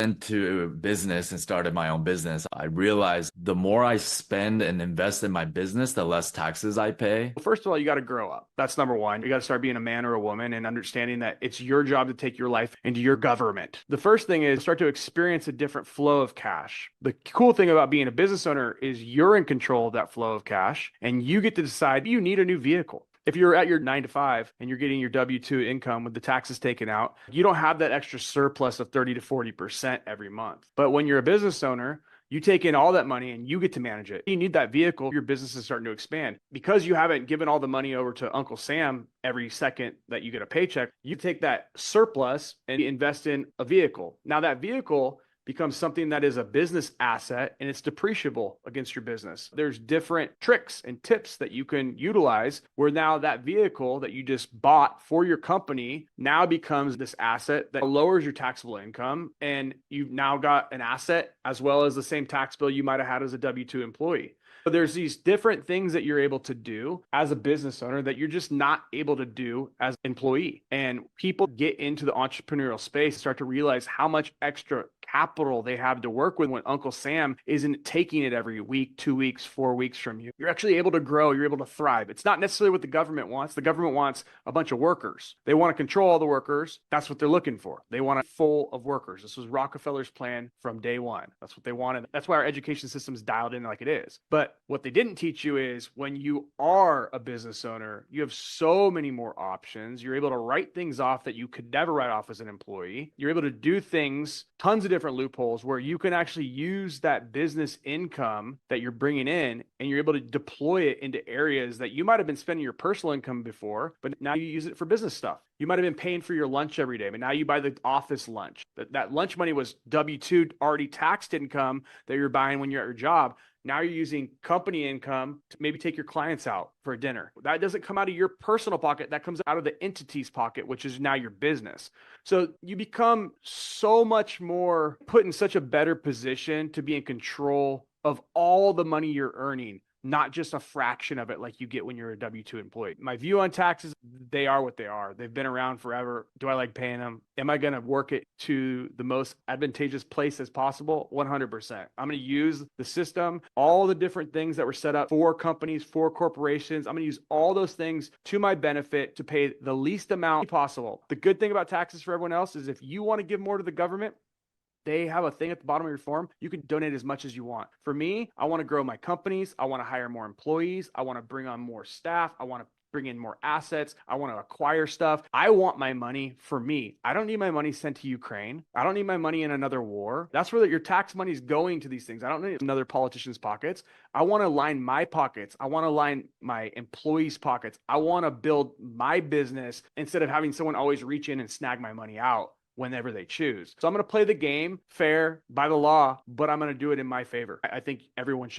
Into business and started my own business, I realized the more I spend and invest in my business, the less taxes I pay. First of all, you got to grow up. That's number one. You got to start being a man or a woman and understanding that it's your job to take your life into your government. The first thing is start to experience a different flow of cash. The cool thing about being a business owner is you're in control of that flow of cash and you get to decide you need a new vehicle. If you're at your 9 to 5 and you're getting your W-2 income with the taxes taken out, you don't have that extra surplus of 30 to 40% every month. But when you're a business owner, you take in all that money and you get to manage it. You need that vehicle. Your business is starting to expand. Because you haven't given all the money over to Uncle Sam every second that you get a paycheck, you take that surplus and invest in a vehicle. Now, that vehicle becomes something that is a business asset and it's depreciable against your business. There's different tricks and tips that you can utilize where now that vehicle that you just bought for your company now becomes this asset that lowers your taxable income. And you've now got an asset as well as the same tax bill you might have had as a W-2 employee. So there's these different things that you're able to do as a business owner that you're just not able to do as an employee. And people get into the entrepreneurial space, start to realize how much extra capital they have to work with when Uncle Sam isn't taking it every week, 2 weeks, 4 weeks from you. You're actually able to grow. You're able to thrive. It's not necessarily what the government wants. The government wants a bunch of workers. They want to control all the workers. That's what they're looking for. They want a full of workers. This was Rockefeller's plan from day one. That's what they wanted. That's why our education system is dialed in like it is. But what they didn't teach you is when you are a business owner, you have so many more options. You're able to write things off that you could never write off as an employee. You're able to do things, tons of different loopholes where you can actually use that business income that you're bringing in and you're able to deploy it into areas that you might have been spending your personal income before, but now you use it for business stuff. You might have been paying for your lunch every day, but now you buy the office lunch. That lunch money was W-2 already taxed income that you're buying when you're at your job. Now you're using company income to maybe take your clients out for a dinner. That doesn't come out of your personal pocket. That comes out of the entity's pocket, which is now your business. So you become so much more put in such a better position to be in control of all the money you're earning, not just a fraction of it like you get when you're a W-2 employee. My view on taxes, they are what they are. They've been around forever. Do I like paying them? Am I going to work it to the most advantageous place as possible? 100%. I'm going to use the system, all the different things that were set up for companies, for corporations. I'm going to use all those things to my benefit to pay the least amount possible. The good thing about taxes for everyone else is if you want to give more to the government, they have a thing at the bottom of your form. You can donate as much as you want. For me, I want to grow my companies. I want to hire more employees. I want to bring on more staff. I want to bring in more assets. I want to acquire stuff. I want my money for me. I don't need my money sent to Ukraine. I don't need my money in another war. That's where your tax money is going to these things. I don't need another politician's pockets. I want to line my pockets. I want to line my employees' pockets. I want to build my business instead of having someone always reach in and snag my money out whenever they choose. So I'm going to play the game fair by the law, but I'm going to do it in my favor. I think everyone should.